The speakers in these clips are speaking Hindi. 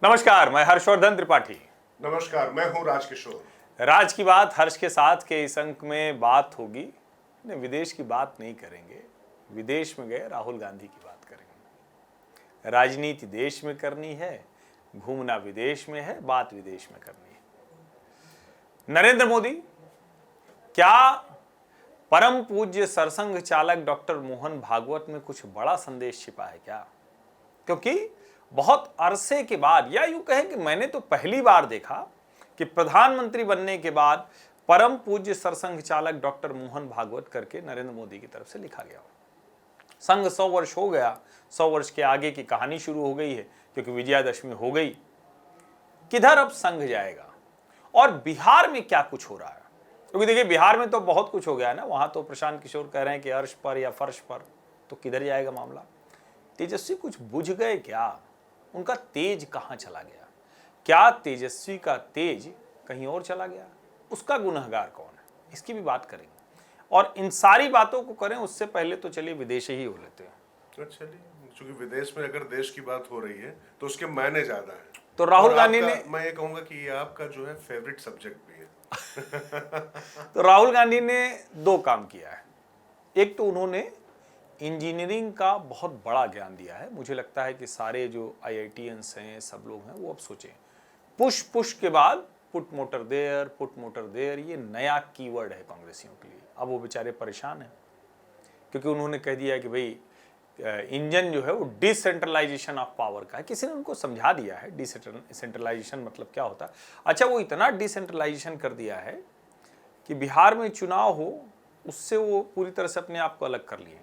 नमस्कार, मैं हर्षवर्धन त्रिपाठी। नमस्कार, मैं हूं राजकिशोर। राज की बात हर्ष के साथ के इस अंक में बात होगी। नहीं, विदेश की बात नहीं करेंगे। विदेश में गए राहुल गांधी की बात करेंगे। राजनीति देश में करनी है, घूमना विदेश में है, बात विदेश में करनी है। नरेंद्र मोदी क्या परम पूज्य सरसंघ चालक डॉक्टर मोहन भागवत में कुछ बड़ा संदेश छिपा है क्या? क्योंकि बहुत अरसे के बाद, या यूं कहें कि मैंने तो पहली बार देखा कि प्रधानमंत्री बनने के बाद परम पूज्य सरसंघ चालक डॉक्टर मोहन भागवत करके नरेंद्र मोदी की तरफ से लिखा गया हो। संघ 100 वर्ष हो गया, 100 वर्ष के आगे की कहानी शुरू हो गई है, क्योंकि विजयादशमी हो गई। किधर अब संघ जाएगा और बिहार में क्या कुछ हो रहा है? क्योंकि देखिए, बिहार में तो बहुत कुछ हो गया है ना। वहां तो प्रशांत किशोर कह रहे हैं कि अर्श पर या फर्श पर, तो किधर जाएगा मामला? तेजस्वी कुछ बुझ गए क्या? उनका तेज कहां चला गया? क्या तेजस्वी का तेज कहीं और चला गया? उसका गुनहगार कौन है? इसकी भी बात करेंगे। और इन सारी बातों को करें उससे पहले तो चलिए विदेश ही हो लेते हैं। तो चलिए, क्योंकि विदेश में अगर देश की बात हो रही है तो उसके मायने ज्यादा है। तो राहुल गांधी ने, मैं ये कहूंगा कि ये आपका जो है फेवरेट सब्जेक्ट भी है। तो राहुल गांधी ने दो काम किया है। एक तो उन्होंने इंजीनियरिंग का बहुत बड़ा ज्ञान दिया है। मुझे लगता है कि सारे जो आईआईटीएंस हैं, सब लोग हैं, वो अब सोचें। पुश के बाद पुट मोटर देयर, ये नया कीवर्ड है कांग्रेसियों के लिए। अब वो बेचारे परेशान हैं, क्योंकि उन्होंने कह दिया कि भाई इंजन जो है वो डिसेंट्रलाइजेशन ऑफ पावर का है। किसी ने उनको समझा दिया है डिसेंट्रलाइजेशन मतलब क्या होता है। अच्छा, वो इतना डिसेंट्रलाइजेशन कर दिया है कि बिहार में चुनाव हो उससे वो पूरी तरह से अपने आप को अलग कर लिए,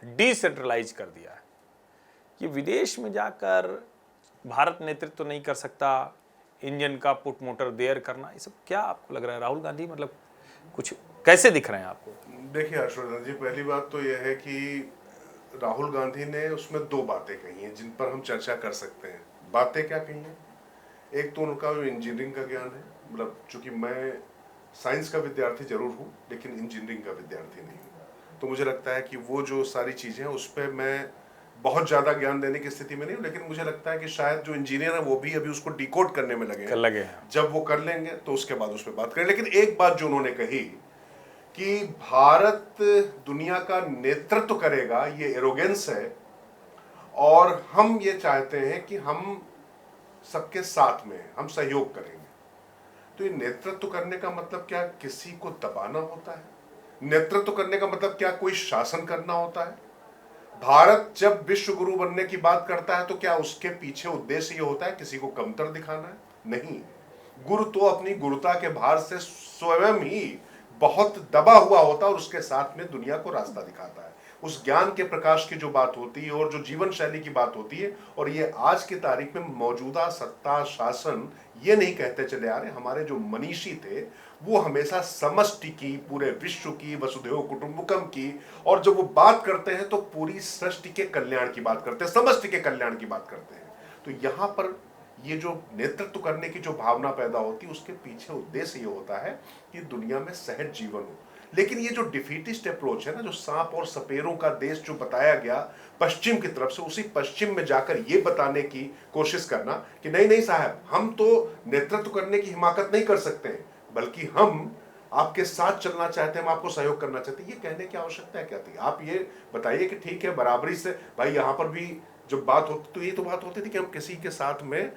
डिसेंट्रलाइज कर दिया है कि विदेश में जाकर भारत नेतृत्व तो नहीं कर सकता, इंजन का पुट मोटर देयर करना, ये सब क्या आपको लग रहा है? राहुल गांधी मतलब कुछ कैसे दिख रहे हैं आपको? देखिए हर्षवर्धन जी, पहली बात तो यह है कि राहुल गांधी ने उसमें दो बातें कही हैं जिन पर हम चर्चा कर सकते हैं। बातें क्या कही हैं? एक तो उनका जो इंजीनियरिंग का ज्ञान है, मतलब चूंकि मैं साइंस का विद्यार्थी जरूर हूँ लेकिन इंजीनियरिंग का विद्यार्थी नहीं हूँ, तो मुझे लगता है कि वो जो सारी चीज़ें हैं उस पर मैं बहुत ज़्यादा ज्ञान देने की स्थिति में नहीं हूँ। लेकिन मुझे लगता है कि शायद जो इंजीनियर है वो भी अभी उसको डिकोड करने में लगे हैं। जब वो कर लेंगे तो उसके बाद उस पर बात करें। लेकिन एक बात जो उन्होंने कही कि भारत दुनिया का नेतृत्व करेगा, ये एरोगेंस है, और हम ये चाहते हैं कि हम सबके साथ में हम सहयोग करेंगे। तो ये नेतृत्व करने का मतलब क्या किसी को दबाना होता है? नेतृत्व करने का मतलब क्या कोई शासन करना होता है? भारत जब विश्व गुरु बनने की बात करता है तो क्या उसके पीछे उद्देश्य ये होता है किसी को कमतर दिखाना है? नहीं। गुरु तो अपनी गुरुता के भार से स्वयं ही बहुत दबा हुआ होता है और उसके साथ में दुनिया को रास्ता दिखाता है। उस ज्ञान के प्रकाश की जो बात होती है और जो जीवन शैली की बात होती है, और ये आज की तारीख में मौजूदा सत्ता शासन ये नहीं कहते चले आ रहे। हमारे जो मनीषी थे वो हमेशा समष्टि की, पूरे विश्व की, वसुधैव कुटुंबकम की, और जब वो बात करते हैं तो पूरी सृष्टि के कल्याण की बात करते हैं, समष्टि के कल्याण की बात करते हैं। तो यहां पर ये जो नेतृत्व करने की जो भावना पैदा होती है उसके पीछे उद्देश्य ये होता है कि दुनिया में सहज जीवन हो। लेकिन ये जो डिफीटिस्ट अप्रोच है ना, जो सांप और सपेरों का देश जो बताया गया पश्चिम की तरफ से, उसी पश्चिम में जाकर ये बताने की कोशिश करना कि नहीं नहीं साहब, हम तो नेतृत्व करने की हिमाकत नहीं कर सकते हैं, बल्कि हम आपके साथ चलना चाहते हैं, हम आपको सहयोग करना चाहते हैं। ये कहने की आवश्यकता क्या थी? आप ये बताइए कि ठीक है, बराबरी से भाई यहां पर भी जब बात होती तो ये तो बात होती थी कि हम किसी के साथ में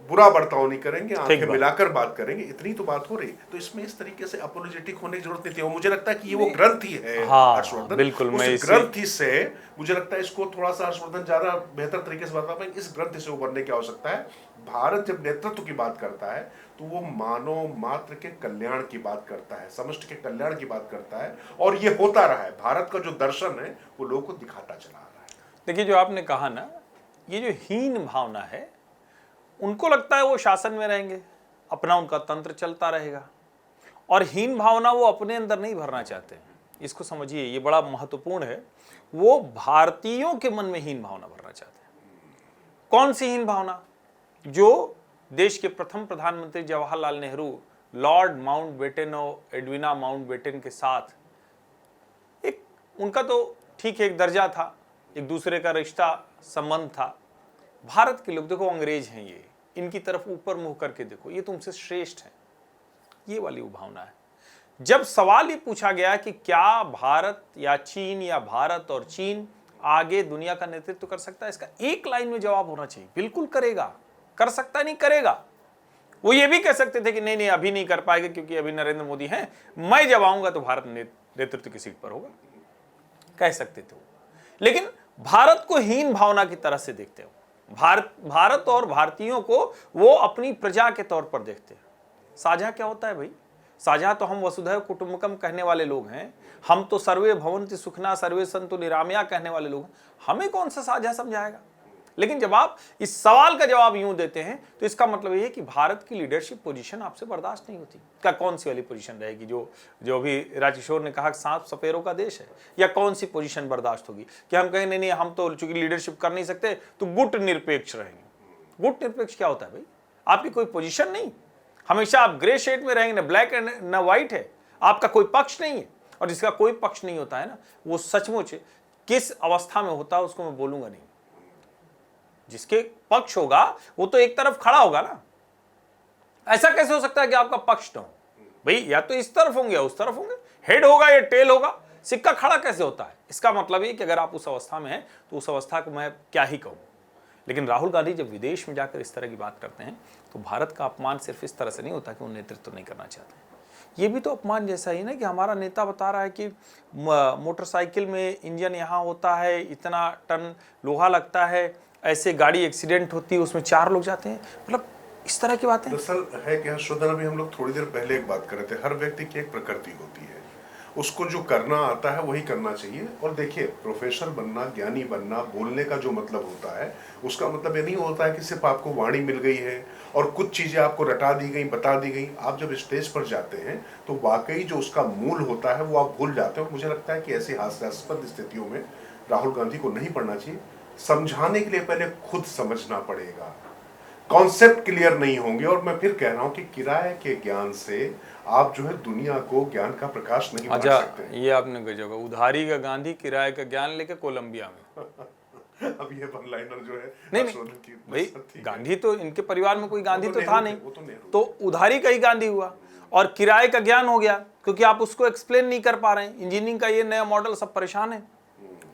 बुरा बर्ताव नहीं करेंगे, आंखें मिलाकर बात करेंगे, इतनी तो बात हो रही। तो इसमें इस तरीके से अपोलोजेटिक होने की जरूरत नहीं थी। और मुझे लगता है कि ये वो ग्रंथि है हर्षवर्धन। बिल्कुल, उस ग्रंथि से मुझे लगता है इसको थोड़ा सा हर्षवर्धन ज्यादा बेहतर तरीके से बता पाएंगे। इस ग्रंथि से उभरने की आवश्यकता है। भारत जब नेतृत्व की बात करता है तो वो मानव मात्र के कल्याण की बात करता है, समष्टि के कल्याण की बात करता है, और ये होता रहा है। भारत का जो दर्शन है वो लोगों को दिखाता चला रहा है। देखिए, जो आपने कहा ना, ये जो हीन भावना है, उनको लगता है वो शासन में रहेंगे, अपना उनका तंत्र चलता रहेगा, और हीन भावना वो अपने अंदर नहीं भरना चाहते हैं। इसको समझिए, ये बड़ा महत्वपूर्ण है। वो भारतीयों के मन में हीन भावना भरना चाहते हैं। कौन सी हीन भावना? जो देश के प्रथम प्रधानमंत्री जवाहरलाल नेहरू लॉर्ड माउंटबेटन और एडविना माउंटबेटन के साथ उनका तो ठीक है एक दर्जा था, एक दूसरे का रिश्ता संबंध था, भारत के लोग, देखो अंग्रेज हैं ये, इनकी तरफ ऊपर मुंह करके देखो, ये तुमसे श्रेष्ठ है, ये वाली वो भावना है। जब सवाल ये पूछा गया कि क्या भारत या चीन या भारत और चीन आगे दुनिया का नेतृत्व कर सकता है, इसका एक लाइन में जवाब होना चाहिए, बिल्कुल करेगा, कर सकता नहीं करेगा। वो ये भी कह सकते थे कि नहीं नहीं अभी नहीं कर पाएगा क्योंकि अभी नरेंद्र मोदी हैं, मैं जब आऊंगा तो भारत नेतृत्व की सीट पर होगा, कह सकते थे वो। लेकिन भारत को हीन भावना की तरह से देखते हो, भारत और भारतीयों को वो अपनी प्रजा के तौर पर देखते हैं। साझा क्या होता है भाई? साझा तो हम वसुधैव कुटुंबकम कहने वाले लोग हैं, हम तो सर्वे भवन्ति सुखना सर्वे सन्तु निरामया कहने वाले लोग हैं, हमें कौन सा साझा समझाएगा? लेकिन जब आप इस सवाल का जवाब यूं देते हैं तो इसका मतलब ये है कि भारत की लीडरशिप पोजीशन आपसे बर्दाश्त नहीं होती। क्या कौन सी वाली पोजीशन रहेगी जो अभी राजकिशोर ने कहा सांप सपेरों का देश है, या कौन सी पोजीशन बर्दाश्त होगी कि हम कहें नहीं नहीं हम तो चूंकि लीडरशिप कर नहीं सकते तो गुट निरपेक्ष रहेंगे। गुट निरपेक्ष क्या होता है भाई? आपकी कोई पोजीशन नहीं, हमेशा आप ग्रे शेड में रहेंगे, ना ब्लैक एंड ना व्हाइट है, आपका कोई पक्ष नहीं है। और जिसका कोई पक्ष नहीं होता है ना, वो सचमुच किस अवस्था में होता है उसको मैं बोलूंगा नहीं। जिसके पक्ष होगा वो तो एक तरफ खड़ा होगा ना। ऐसा कैसे हो सकता है कि आपका पक्ष ना हो भाई? या तो इस तरफ होंगे या उस तरफ होंगे, हेड होगा या टेल होगा, सिक्का खड़ा कैसे होता है? इसका मतलब ये कि अगर आप उस अवस्था में हैं तो उस अवस्था को मैं क्या ही कहूं। लेकिन राहुल गांधी जब विदेश में जाकर इस तरह की बात करते हैं तो भारत का अपमान सिर्फ इस तरह से नहीं होता कि वो नेतृत्व नहीं करना चाहते, ये भी तो अपमान जैसा ही ना कि हमारा नेता बता रहा है कि मोटरसाइकिल में इंजन यहाँ होता है, इतना टन लोहा लगता है, ऐसे गाड़ी एक्सीडेंट होती है उसमें 4 लोग जाते हैं, मतलब इस तरह की बातें। दरअसल है कि हर्षवर्धन, अभी हम लोग थोड़ी देर पहले एक बात कर रहे थे, हर व्यक्ति की एक प्रकृति होती है, उसको जो करना आता है वही करना चाहिए। और देखिए, प्रोफेसर बनना, ज्ञानी बनना, बोलने का जो मतलब होता है उसका मतलब ये नहीं होता है कि सिर्फ आपको वाणी मिल गई है और कुछ चीजें आपको रटा दी गई, बता दी गई। आप जब स्टेज पर जाते हैं तो वाकई जो उसका मूल होता है वो आप भूल जाते हो। मुझे लगता है कि ऐसी हास्यास्पद स्थितियों में राहुल गांधी को नहीं पढ़ना चाहिए। समझाने के लिए पहले खुद समझना पड़ेगा, कॉन्सेप्ट क्लियर नहीं होंगे। और मैं फिर कह रहा हूं कि किराए के ज्ञान से आप जो है दुनिया को ज्ञान का प्रकाश नहीं बांट सकते। ये आपने गजब, उधारी का गांधी किराए का ज्ञान लेके कोलंबिया में अब ये वन लाइनर जो है नहीं भाई, गांधी तो इनके परिवार में कोई गांधी तो था नहीं, तो उधारी का ही गांधी हुआ और किराए का ज्ञान हो गया क्योंकि आप उसको एक्सप्लेन नहीं कर पा रहे हैं। इंजीनियरिंग का ये नया मॉडल, सब परेशान है,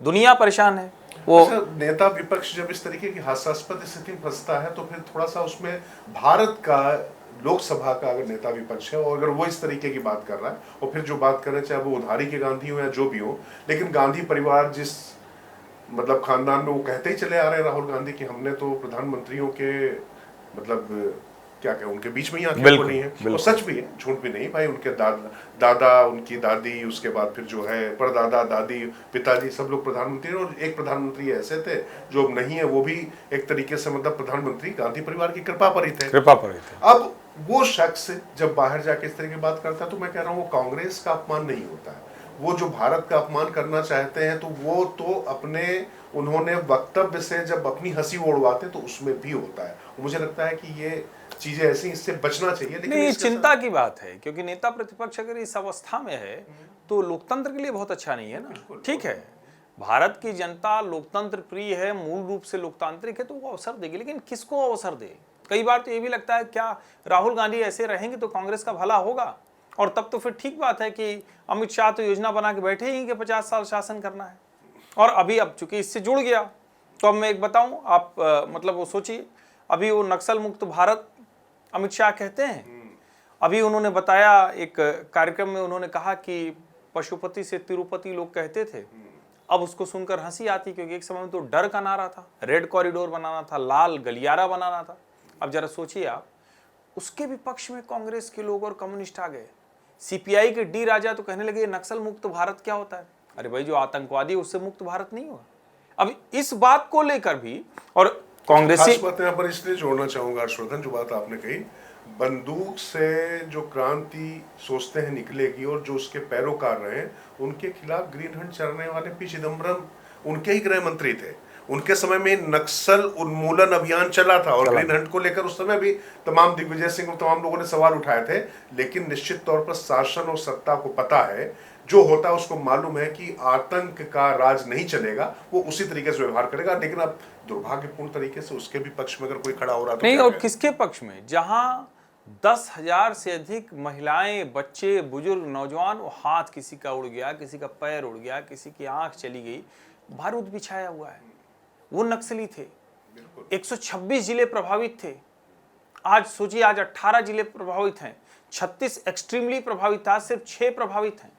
दुनिया परेशान है। वो अच्छा, नेता विपक्ष जब इस तरीके की हास्यास्पद स्थिति में फंसता है तो फिर थोड़ा सा उसमें भारत का, लोकसभा का अगर नेता विपक्ष है और अगर वो इस तरीके की बात कर रहा है और फिर जो बात कर रहे हैं, चाहे वो उधारी के गांधी हो या जो भी हो, लेकिन गांधी परिवार जिस मतलब खानदान में, वो कहते ही चले आ रहे हैं राहुल गांधी कि हमने तो प्रधानमंत्रियों के मतलब क्या कहें, उनके बीच में ही आंखें खोली हैं। और सच भी है, झूठ भी नहीं भाई। उनके दादा, उनकी दादी, उसके बाद फिर जो है परदादा, दादी, पिताजी, सब लोग प्रधानमंत्री। और एक प्रधानमंत्री ऐसे थे जो अब नहीं है, वो भी एक तरीके से मतलब प्रधानमंत्री गांधी परिवार की कृपा पर ही थे। अब वो शख्स जब बाहर जाके इस तरह की बात करता है तो मैं कह रहा हूँ वो कांग्रेस का अपमान नहीं होता है, वो जो भारत का अपमान करना चाहते हैं तो वो तो अपने उन्होंने वक्तव्य से जब अपनी हंसी उड़वाते तो उसमें भी होता है। मुझे लगता है कि ये चीजें ऐसी, इससे बचना चाहिए। लेकिन नहीं, चिंता की बात है क्योंकि नेता प्रतिपक्ष अगर इस अवस्था में है तो लोकतंत्र के लिए बहुत अच्छा नहीं है ना। ठीक है, भारत की जनता लोकतंत्र प्रिय है, मूल रूप से लोकतांत्रिक है, तो वो अवसर देगी, लेकिन किसको अवसर दे? कई बार तो ये भी लगता है क्या राहुल गांधी ऐसे रहेंगे तो कांग्रेस का भला होगा? और तब तो फिर ठीक बात है कि अमित शाह तो योजना बना के बैठे ही कि 50 साल शासन करना है। और अभी अब चूंकि इससे जुड़ गया तो अब मैं एक बताऊं, आप मतलब वो सोचिए, अभी वो नक्सल मुक्त भारत अमित शाह कहते हैं। अभी उन्होंने बताया, एक कार्यक्रम में उन्होंने कहा कि पशुपति से तिरुपति लोग कहते थे। अब उसको सुनकर हंसी आती क्योंकि एक समय में तो डर का नारा था, रेड कॉरिडोर बनाना था, लाल गलियारा बनाना था। अब जरा सोचिए आप, उसके विपक्ष में कांग्रेस के लोग और कम्युनिस्ट आ गए। सीपीआई के डी राजा तो कहने लगे नक्सल मुक्त भारत क्या होता है? अरे भाई, जो आतंकवादी उससे मुक्त भारत नहीं हुआ। अब इस बात को लेकर भी और कांग्रेसी बात यहाँ पर इसलिए जोड़ना चाहूंगा हर्षवर्धन, जो बात आपने कही, बंदूक से जो क्रांति सोचते हैं निकलेगी और जो उसके पैरोकार रहे उनके खिलाफ ग्रीन हंट चलने वाले पी चिदम्बरम उनके ही गृह मंत्री थे। उनके समय में नक्सल उन्मूलन अभियान चला था और ग्रीन हंट को लेकर उस समय भी तमाम दिग्विजय सिंह और तमाम लोगों ने सवाल उठाए थे। लेकिन निश्चित तौर पर शासन और सत्ता को पता है, जो होता है उसको मालूम है कि आतंक का राज नहीं चलेगा, वो उसी तरीके से व्यवहार करेगा। लेकिन अब दुर्भाग्यपूर्ण तरीके से उसके भी पक्ष में अगर कोई खड़ा हो रहा तो नहीं, क्या और कहें? किसके पक्ष में? जहां 10,000 से अधिक महिलाएं, बच्चे, बुजुर्ग, नौजवान, वो हाथ किसी का उड़ गया, किसी का पैर उड़ गया, किसी की आंख चली गई, बारूद बिछाया हुआ है। वो नक्सली थे। 126 जिले प्रभावित थे। आज सोचिए, आज 18 जिले प्रभावित हैं, 36 एक्सट्रीमली प्रभावित था, सिर्फ 6 प्रभावित हैं।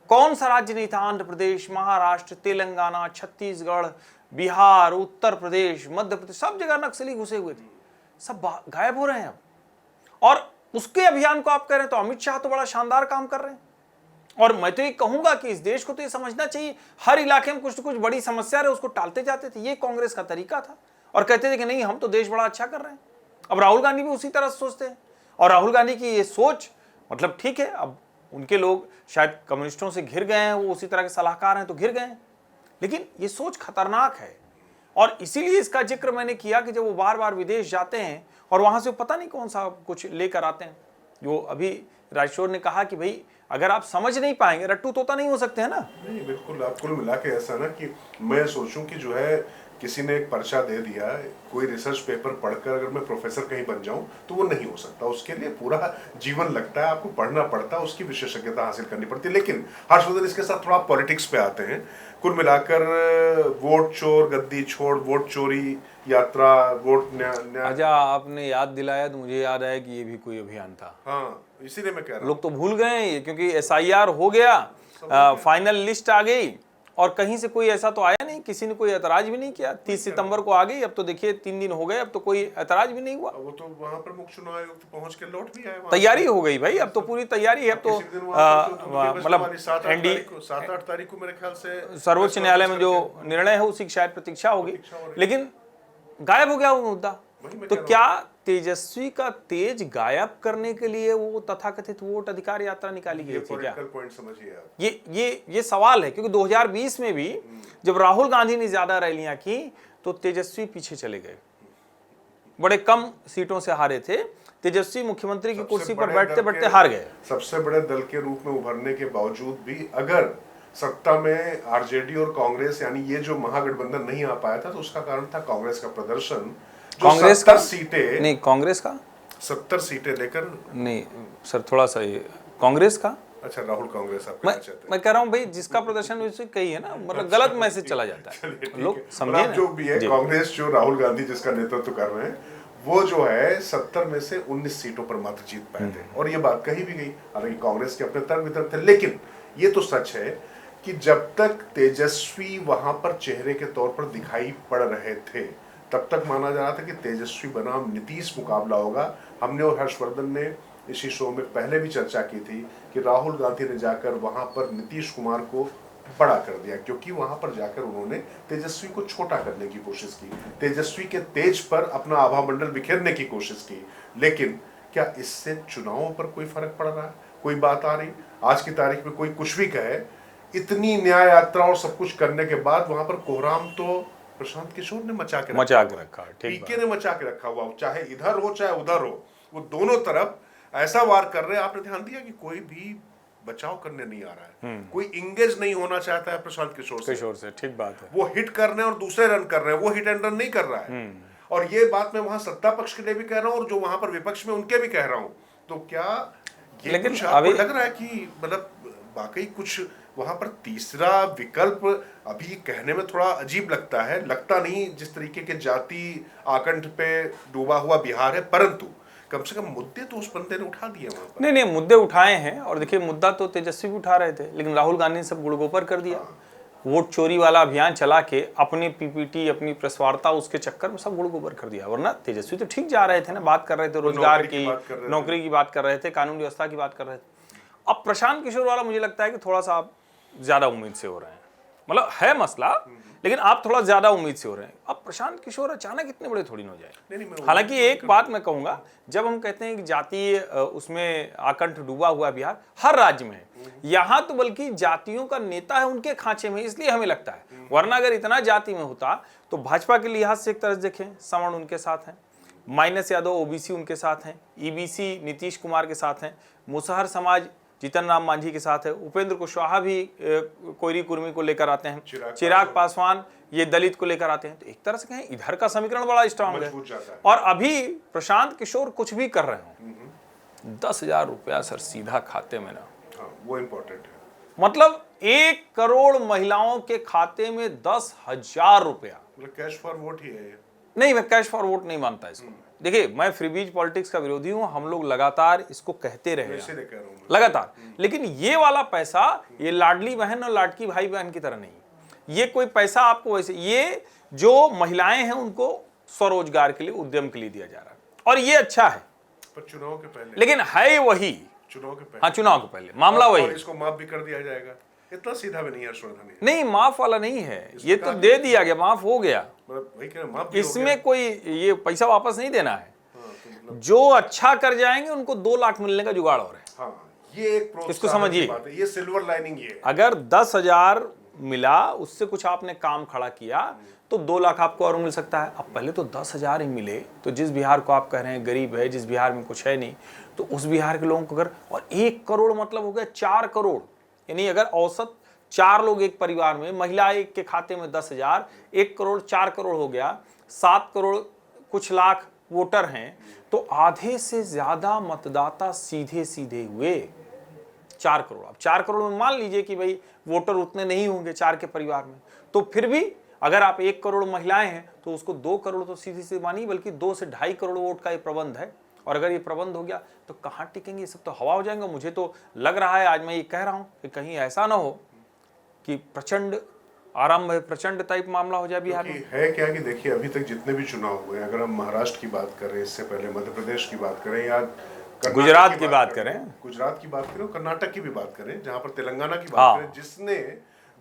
कौन सा राज्य नहीं था? आंध्र प्रदेश, महाराष्ट्र, तेलंगाना, छत्तीसगढ़, बिहार, उत्तर प्रदेश, मध्य प्रदेश, सब जगह नक्सली घुसे हुए थे। सब गायब हो रहे हैं अब। और उसके अभियान को आप कह रहे हैं तो अमित शाह तो बड़ा शानदार काम कर रहे हैं। और मैं तो ये कहूंगा कि इस देश को तो ये समझना चाहिए, हर इलाके में कुछ न कुछ बड़ी समस्या रहे, उसको टालते जाते थे। ये कांग्रेस का तरीका था और कहते थे कि नहीं, हम तो देश बड़ा अच्छा कर रहे हैं। अब राहुल गांधी भी उसी तरह सोचते हैं। और राहुल गांधी की ये सोच, मतलब ठीक है, अब उनके लोग शायद कम्युनिस्टों से घिर गए हैं, वो उसी तरह के सलाहकार हैं तो घिर गए हैं, लेकिन ये सोच खतरनाक है। और इसीलिए इसका जिक्र मैंने किया कि जब वो बार बार विदेश जाते हैं और वहां से पता नहीं कौन सा कुछ लेकर आते हैं, जो अभी राजशोर ने कहा कि भाई अगर आप समझ नहीं पाएंगे, रट्टू तोता नहीं हो सकते हैं ना। नहीं, बिल्कुल। आप कुल मिला के ऐसा ना कि मैं सोचूं कि जो है किसी ने एक पर्चा दे दिया, कोई रिसर्च पेपर पढ़कर अगर मैं प्रोफेसर कहीं बन जाऊं तो वो नहीं हो सकता। उसके लिए पूरा जीवन लगता है, आपको पढ़ना पड़ता है, उसकी विशेषज्ञता हासिल करनी पड़ती है। लेकिन हर्षवर्धन, इसके साथ थोड़ा पॉलिटिक्स पे आते हैं। कुल मिलाकर वोट चोर, गद्दी छोड़, वोट चोरी यात्रा, वोट अच्छा, आपने याद दिलाया तो मुझे याद आया कि ये भी कोई अभियान था। हाँ, इसीलिए मैं कह रहा हूँ। लोग तो भूल गए हैं ये, क्योंकि SIR हो गया, फाइनल लिस्ट आ गई और कहीं से कोई ऐसा तो आया नहीं, किसी ने कोई ऐतराज भी नहीं किया। 30 सितंबर को आ गई, अब तो देखिए 3 दिन हो गए, अब तो कोई ऐतराज भी नहीं हुआ। वो तो वहां पर मुख्य चुनाव आयोग पहुंच के लौट भी आए। तैयारी हो गई भाई, अब तो पूरी तैयारी है। अब तो मतलब 7-8 तारीख को मेरे ख्याल से सर्वोच्च न्यायालय में जो निर्णय है उसी की शायद प्रतीक्षा होगी, लेकिन गायब हो गया वो मुद्दा। तो क्या तेजस्वी का तेज गायब करने के लिए वो तथाकथित वोट अधिकार यात्रा निकाली गई थी क्या? पॉइंट समझिए आप। ये सवाल है, क्योंकि 2020 में भी जब राहुल गांधी ने ज्यादा रैलियां की तो तेजस्वी पीछे चले गए, बड़े कम सीटों से हारे थे। तेजस्वी मुख्यमंत्री की कुर्सी पर बैठते बैठते हार गए। सबसे बड़े दल के रूप में उभरने के बावजूद भी अगर सत्ता में आरजेडी और कांग्रेस, यानी ये जो महागठबंधन नहीं आ पाया था, तो उसका कारण था कांग्रेस का प्रदर्शन। कांग्रेस का सीटें नहीं, कांग्रेस का 70 सीटें लेकर नहीं सर, थोड़ा सा ये कांग्रेस का। अच्छा, राहुल कांग्रेस आप मैं, कहना चाहते हैं? मैं कह रहा हूँ भाई, जिसका प्रदर्शन उसे कही है ना, मतलब गलत मैसेज चला जाता है, लोग समझे ना। जो भी है, कांग्रेस जो राहुल गांधी जिसका नेतृत्व कर रहे हैं, वो जो है 70 में से 19 सीटों पर मात्र जीत पाए थे। और ये बात कही भी गई, हालांकि कांग्रेस के अपने तर्क वितर्क थे, लेकिन ये तो सच है कि जब तक तेजस्वी वहां पर चेहरे के तौर पर दिखाई पड़ रहे थे, तब तक माना जा रहा था कि तेजस्वी बनाम नीतीश मुकाबला होगा। हमने और हर्षवर्धन ने इसी शो में पहले भी चर्चा की थी कि राहुल गांधी ने जाकर वहां पर नीतीश कुमार को बड़ा कर दिया, क्योंकि वहां पर जाकर उन्होंने तेजस्वी को छोटा करने की कोशिश की, तेजस्वी के तेज पर अपना आभा मंडल बिखेरने की कोशिश की। लेकिन क्या इससे चुनावों पर कोई फर्क पड़ रहा है? कोई बात आ रही? आज की तारीख में कोई कुछ भी कहे, इतनी न्याय यात्रा और सब कुछ करने के बाद वहां पर कोहराम तो प्रशांत किशोर ने मचा के रखा, पीके ने मचा के रखा हुआ, चाहे इधर हो चाहे उधर हो, वो दोनों तरफ ऐसा वार कर रहे हैं। आपने ध्यान दिया कि कोई भी बचाव करने नहीं आ रहा है, कोई इंगेज नहीं होना चाहता है प्रशांत किशोर से। ठीक बात है। वो हिट कर रहे हैं और दूसरे रन कर रहे हैं, वो हिट एंड रन नहीं कर रहा है। और ये बात मैं वहां सत्ता पक्ष के लिए भी कह रहा हूं और जो वहां पर विपक्ष में उनके भी कह रहा हूं। तो क्या ये लेकिन कुछ आपको लग रहा है कि मतलब वाकई कुछ वहां पर तीसरा विकल्प? अभी कहने में थोड़ा अजीब लगता है, लगता नहीं जिस तरीके के जाति आकंठ पे डूबा हुआ बिहार है, परंतु कम से कम मुद्दे तो उस बंदे ने उठा दिए वहां पर। नहीं, मुद्दे उठाए हैं। और देखिए, मुद्दा तो तेजस्वी भी उठा रहे थे, लेकिन राहुल गांधी ने सब गुड़गोपर कर दिया। वोट चोरी वाला अभियान चला के अपनी PPT, अपनी प्रेस वार्ता, उसके चक्कर में सब गुड़गोपर कर दिया। वरना तेजस्वी तो ठीक जा रहे थे ना, बात कर रहे थे रोजगार की, नौकरी की बात कर रहे थे, कानून व्यवस्था की बात कर रहे थे। अब प्रशांत किशोर वाला मुझे लगता है कि थोड़ा सा ज्यादा उम्मीद से हो रहे हैं। मतलब है मसला, लेकिन आप थोड़ा ज्यादा उम्मीद से हो रहे हैं। अब प्रशांत किशोर अचानक इतने बड़े थोड़ी ना हो जाए। नहीं, हालांकि एक बात मैं कहूंगा, जब हम कहते हैं कि जातीय उसमें आकंठ डूबा हुआ बिहार हर राज्य में है, यहाँ तो बल्कि जातियों का नेता है उनके खांचे में, इसलिए हमें लगता है। वरना अगर इतना जाति में होता तो भाजपा के लिहाज से एक तरह से देखें सवर्ण उनके साथ हैं, माइनस यादव ओबीसी उनके साथ हैं, ईबीसी नीतीश कुमार के साथ हैं, मुसहर समाज जीतन राम मांझी के साथ है, उपेंद्र कुशवाहा भी कोयरी कुर्मी को लेकर आते हैं, चिराग पासवान ये दलित को लेकर आते हैं। तो एक तरह से कहें इधर का समीकरण बड़ा स्ट्रांग है। और अभी प्रशांत किशोर कुछ भी कर रहे हो, 10,000 रुपया सर सीधा खाते में ना, वो इम्पोर्टेंट है। मतलब 1 करोड़ महिलाओं के खाते में 10,000 रुपया, कैश फॉर वोट ही है। नहीं, मैं कैश फॉर वोट नहीं मानता इसको। देखिए, मैं फ्रीबीज पॉलिटिक्स का विरोधी हूं, हम लोग लगातार इसको कहते रहे लगातार, लेकिन ये वाला पैसा ये लाडली बहन और लाडकी भाई बहन की तरह नहीं, ये कोई पैसा आपको वैसे, ये जो महिलाएं हैं उनको स्वरोजगार के लिए, उद्यम के लिए दिया जा रहा है, और ये अच्छा है, पर चुनाव के पहले, लेकिन है वही चुनाव के पहले, हाँ चुनाव के पहले मामला वही, इसको माफ भी कर दिया जाएगा। इतना सीधा भी नहीं है हर्षवर्धन, नहीं माफ वाला नहीं है, ये तो दे दिया गया, माफ हो गया, इसमें कोई ये पैसा वापस नहीं देना है। जो अच्छा कर जाएंगे उनको 2 लाख मिलने का जुगाड़ हो रहा है। ये एक इसको समझिए, ये सिल्वर लाइनिंग ये। अगर 10,000 मिला, उससे कुछ आपने काम खड़ा किया तो 2 लाख आपको और मिल सकता है। अब पहले तो 10,000 ही मिले, तो जिस बिहार को आप कह रहे हैं गरीब है, जिस बिहार में कुछ है नहीं, तो उस बिहार के लोगों को अगर, और 1 करोड़ मतलब हो गया 4 करोड़, यानी अगर औसत 4 लोग एक परिवार में, महिला एक के खाते में 10,000, 1 करोड़ 4 करोड़ हो गया, 7 करोड़ कुछ लाख वोटर हैं, तो आधे से ज्यादा मतदाता सीधे सीधे हुए 4 करोड़। अब 4 करोड़ में मान लीजिए कि भाई वोटर उतने नहीं होंगे 4 के परिवार में, तो फिर भी अगर आप 1 करोड़ महिलाएं हैं तो उसको 2 करोड़ तो सीधे सीधे मानिए, बल्कि 2 से 2.5 करोड़ वोट का ये प्रबंध है। और अगर ये प्रबंध हो गया तो कहां टिकेंगे, ये सब तो हवा हो जाएंगे। मुझे तो लग रहा है, आज मैं ये कह रहा हूं कि कहीं ऐसा ना हो कि प्रचंड आरंभ है, प्रचंड टाइप मामला हो जाए बिहार में। है क्या कि देखिए, अभी तक जितने भी चुनाव हुए, अगर हम महाराष्ट्र की बात करें, इससे पहले मध्य प्रदेश की बात करें, या गुजरात की बात करें, गुजरात की बात करें, कर्नाटक की भी बात करें, जहां पर तेलंगाना की बात करें, जिसने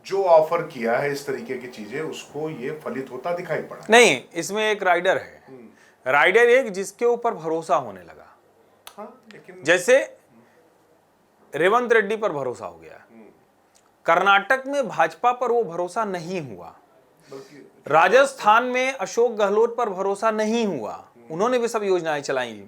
जो ऑफर किया है इस तरीके की चीजें, उसको ये फलित होता दिखाई पड़ा नहीं। इसमें एक राइडर है, राइडर एक जिसके ऊपर भरोसा होने लगा। लेकिन जैसे रेवंत रेड्डी पर भरोसा हो गया, कर्नाटक में भाजपा पर वो भरोसा नहीं हुआ, राजस्थान में अशोक गहलोत पर भरोसा नहीं हुआ, उन्होंने भी सब योजनाएं चलाई,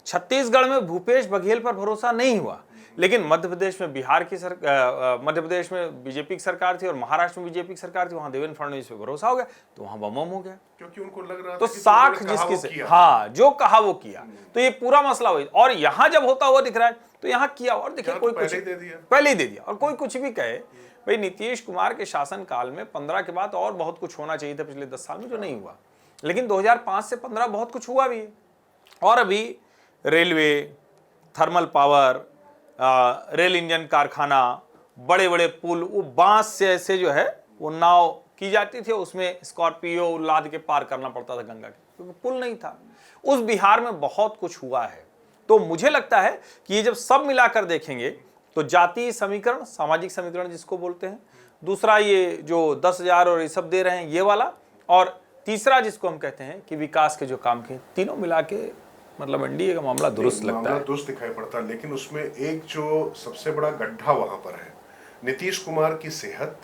छत्तीसगढ़ में भूपेश बघेल पर भरोसा नहीं हुआ, लेकिन मध्य प्रदेश में मध्य प्रदेश में बीजेपी की सरकार थी और महाराष्ट्र में बीजेपी की सरकार थी, वहां देवेंद्र फडणवीस पे भरोसा हो गया, तो वहां बम हो गया, क्योंकि उनको लग रहा था तो साख जिसकी से, हाँ जो कहा वो किया, तो ये पूरा मसला हुआ। और यहां जब होता हुआ दिख रहा है तो यहां किया, और देखिए कोई कुछ पहले ही दे दिया, और कोई कुछ भी कहे, भाई नीतीश कुमार के शासन काल में 15 के बाद और बहुत कुछ होना चाहिए था पिछले 10 साल में, जो नहीं हुआ, लेकिन 2005 से 15 बहुत कुछ हुआ भी है। और अभी railway, thermal power, rail engine कारखाना, बड़े बड़े पुल, वो बांस से ऐसे जो है वो नाव की जाती थी, उसमें स्कॉर्पियो लाद के पार करना पड़ता था गंगा के, क्योंकि पुल नहीं था। उस बिहार में बहुत कुछ हुआ है। तो मुझे लगता है कि ये जब सब मिलाकर देखेंगे तो जातीय समीकरण, सामाजिक समीकरण जिसको बोलते हैं, दूसरा ये जो 10,000 और ये सब दे रहे हैं ये वाला, और तीसरा जिसको हम कहते हैं कि विकास के जो काम किए, तीनों मिला के मतलब एनडीए का मामला दुरुस्त लगता है, दुरुस्त दिखाई पड़ता है। लेकिन उसमें एक जो सबसे बड़ा गड्ढा वहां पर है, नीतीश कुमार की सेहत,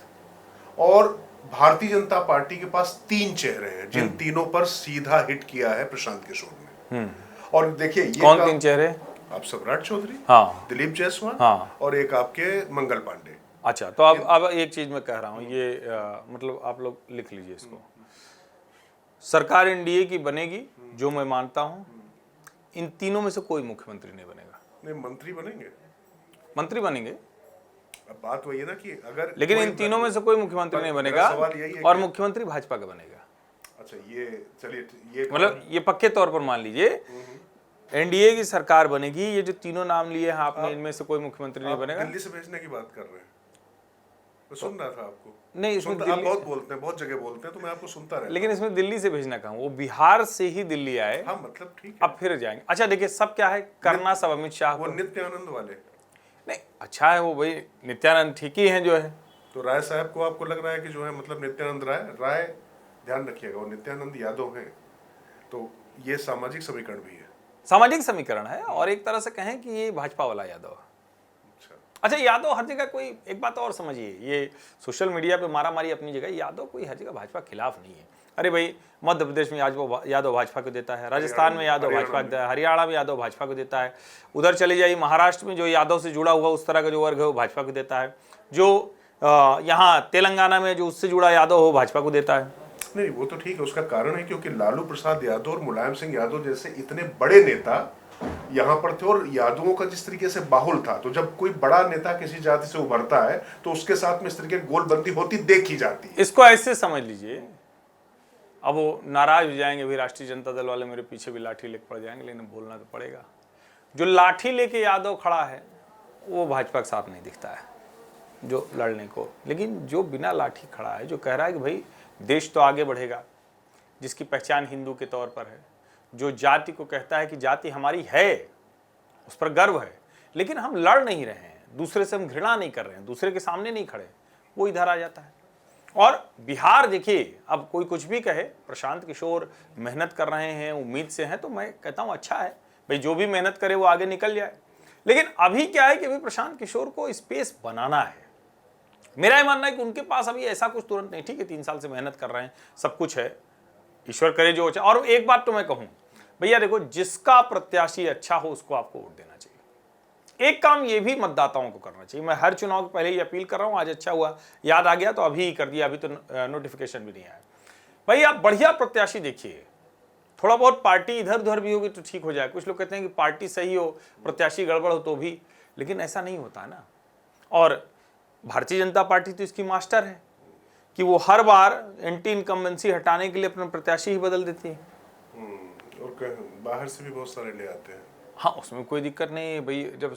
और भारतीय जनता पार्टी के पास 3 चेहरे हैं जिन तीनों पर सीधा हिट किया है प्रशांत किशोर ने। और देखिए ये कौन 3 चेहरे? आप सम्राट चौधरी, हाँ, दिलीप जायसवाल, हाँ, और एक आपके मंगल पांडे। अच्छा, तो अब एक चीज मैं कह रहा हूं, ये मतलब आप लोग लिख लीजिए इसको, सरकार एनडीए की बनेगी, जो मैं मानता हूं, इन तीनों में से कोई मुख्यमंत्री नहीं बनेगा। नहीं, मंत्री बनेंगे, मंत्री बनेंगे। अब बात वही है ना कि अगर, लेकिन इन तीनों में से कोई मुख्यमंत्री नहीं बनेगा, और मुख्यमंत्री भाजपा का बनेगा। अच्छा, ये चलिए, ये मतलब ये पक्के तौर पर मान लीजिए एनडीए की सरकार बनेगी, ये जो तीनों नाम लिए हैं आपने, इनमें से कोई मुख्यमंत्री नहीं बनेगा। दिल्ली से भेजने की बात कर रहे हैं, मैं सुन रहा था आपको। नहीं, इसमें आप बहुत बोलते हैं, बहुत जगह बोलते हैं, तो मैं आपको सुनता रहता। लेकिन इसमें दिल्ली से भेजना कहाँ, वो बिहार से ही दिल्ली आए। हाँ, मतलब ठीक है, अब फिर जाएंगे। अच्छा देखिए, सब क्या है करना, सब अमित शाह वो नित्यानंद वाले नहीं, अच्छा है वो, भाई नित्यानंद ठीक ही है जो है, तो राय साहब को आपको लग रहा है कि जो है मतलब नित्यानंद राय ध्यान रखिएगा, वो नित्यानंद यादव हैं, तो ये सामाजिक समीकरण भी है। सामाजिक समीकरण है और एक तरह से कहें कि ये भाजपा वाला यादव है। अच्छा, यादव हर जगह कोई, एक बात और समझिए, ये सोशल मीडिया पे मारा मारी अपनी जगह, यादव कोई हर जगह भाजपा के खिलाफ नहीं है। अरे भाई, मध्य प्रदेश में यादव भाजपा को देता है, राजस्थान में यादव भाजपा को देता है, हरियाणा में यादव भाजपा को देता है, उधर चले जाइए महाराष्ट्र में जो यादव से जुड़ा हुआ उस तरह का जो वर्ग है वो भाजपा को देता है, जो यहाँ तेलंगाना में जो उससे जुड़ा यादव हो भाजपा को देता है। नहीं, वो तो ठीक है, उसका कारण है क्योंकि लालू प्रसाद यादव और मुलायम सिंह यादव जैसे इतने बड़े नेता यहाँ पर थे और यादवों का जिस तरीके से बाहुल था, तो जब कोई बड़ा नेता किसी जाति से उभरता है तो उसके साथ में इस तरीके की गोलबंदी होती देखी जाती है। इसको ऐसे समझ लीजिए, अब वो नाराज हो जाएंगे भी, राष्ट्रीय जनता दल वाले मेरे पीछे भी लाठी लेके पड़ जाएंगे, लेकिन बोलना तो पड़ेगा, जो लाठी लेके यादव खड़ा है वो भाजपा के साथ नहीं दिखता है जो लड़ने को, लेकिन जो बिना लाठी खड़ा है, जो कह रहा है कि भाई देश तो आगे बढ़ेगा, जिसकी पहचान हिंदू के तौर पर है, जो जाति को कहता है कि जाति हमारी है, उस पर गर्व है, लेकिन हम लड़ नहीं रहे हैं, दूसरे से हम घृणा नहीं कर रहे हैं, दूसरे के सामने नहीं खड़े, वो इधर आ जाता है। और बिहार देखिए, अब कोई कुछ भी कहे, प्रशांत किशोर मेहनत कर रहे हैं, उम्मीद से हैं, तो मैं कहता हूं अच्छा है भाई, जो भी मेहनत करे वो आगे निकल जाए। लेकिन अभी क्या है कि अभी प्रशांत किशोर को स्पेस बनाना है। मेरा ये मानना है कि उनके पास अभी ऐसा कुछ तुरंत नहीं, ठीक है 3 साल से मेहनत कर रहे हैं, सब कुछ है, ईश्वर करे जो अच्छा। और एक बात तो मैं कहूं भैया, देखो जिसका प्रत्याशी अच्छा हो उसको आपको वोट देना चाहिए। एक काम ये भी मतदाताओं को करना चाहिए, मैं हर चुनाव के पहले ही अपील कर रहा हूं, आज अच्छा हुआ याद आ गया तो अभी ही कर दिया, अभी तो नोटिफिकेशन भी नहीं आया। भाई आप बढ़िया प्रत्याशी देखिए, थोड़ा बहुत पार्टी इधर उधर भी होगी तो ठीक हो जाए। कुछ लोग कहते हैं कि पार्टी सही हो प्रत्याशी गड़बड़ हो तो भी, लेकिन ऐसा नहीं होता है ना। और भारतीय जनता पार्टी तो इसकी मास्टर है कि वो हर बार एंटी इनकम्बेंसी हटाने के लिए अपना प्रत्याशी ही बदल देती है। और बाहर से भी बहुत सारे ले आते हैं। हाँ, उसमें कोई दिक्कत नहीं है भाई, जब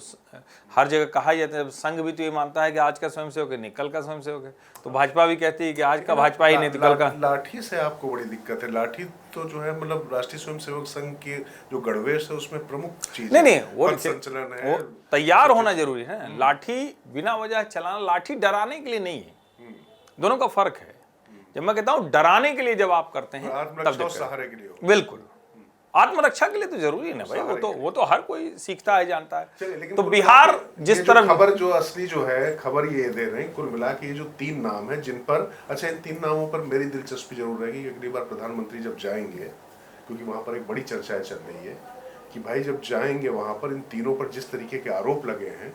हर जगह कहा जाता है, संघ भी तो ये मानता है कि आज का स्वयंसेवक है, निकल का स्वयंसेवक है, तो भाजपा भी कहती है कि आज का भाजपा ही नहीं, निकल का। लाठी से आपको बड़ी दिक्कत है। लाठी तो जो है मतलब राष्ट्रीय स्वयंसेवक संघ की जो गणवेश है उसमें प्रमुख चीज नहीं, वो संचलन है, वो तैयार होना जरूरी है। लाठी बिना वजह चलाना, लाठी डराने के लिए नहीं है, दोनों का फर्क है। जब मैं कहता हूँ डराने के लिए जब आप करते हैं तब सहारे के लिए, बिल्कुल आत्मरक्षा के लिए तो जरूरी है ना भाई, वो तो हर कोई सीखता है, जानता है। तो बिहार जिस तरह खबर जो असली जो है खबर ये दे रहे हैं, कुल मिला के ये जो 3 नाम है जिन पर, अच्छा इन 3 नामों पर मेरी दिलचस्पी जरूर रहेगी कि अगली बार प्रधानमंत्री जब जाएंगे, क्योंकि वहां पर एक बड़ी चर्चा चल रही है कि भाई जब जाएंगे वहां पर इन तीनों पर जिस तरीके के आरोप लगे हैं,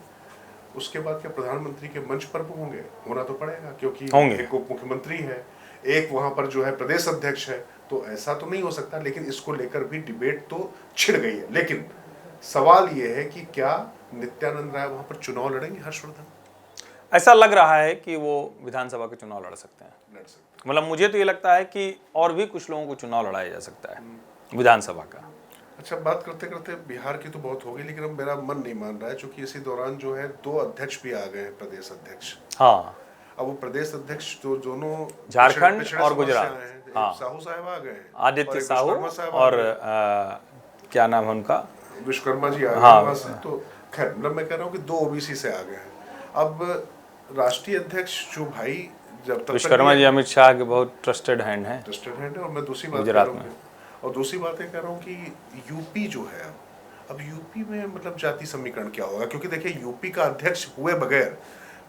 उसके बाद क्या प्रधानमंत्री के मंच पर होंगे? होना तो पड़ेगा, क्योंकि एक उप मुख्यमंत्री है, एक वहां पर जो है प्रदेश अध्यक्ष है, तो ऐसा तो नहीं हो सकता। लेकिन इसको लेकर भी डिबेट तो छिड़ गई है। लेकिन सवाल यह है कि क्या नित्यानंद राय वहां पर चुनाव लड़ेंगे? हर्षवर्धन, ऐसा लग रहा है कि वो विधानसभा के चुनाव लड़ सकते हैं, मतलब मुझे तो ये लगता है कि और भी कुछ लोगों को चुनाव लड़ाया जा सकता है विधानसभा का। अच्छा, बात करते करते बिहार की तो बहुत हो गई, लेकिन अब मेरा मन नहीं मान रहा है, क्योंकि इसी दौरान जो है 2 अध्यक्ष भी आ गए हैं, प्रदेश अध्यक्ष। हाँ, अब वो प्रदेश अध्यक्ष जो दोनों झारखंड और गुजरात, हाँ, साहू साहब आ गए हैं, आदित्य साहू और क्या नाम है उनका, विश्वकर्मा जी आ गए वहां से। तो खैर मतलब मैं कह रहा हूँ कि 2 ओबीसी से आ गए हैं। अब राष्ट्रीय अध्यक्ष जो भाई जब तक विश्वकर्मा जी अमित शाह के बहुत ट्रस्टेड हैंड हैं, और मैं दूसरी बात गुजरात में, और दूसरी बात कह रहा हूँ कि यूपी जो है, अब यूपी में मतलब जाति समीकरण क्या होगा? क्योंकि देखिए यूपी का अध्यक्ष हुए बगैर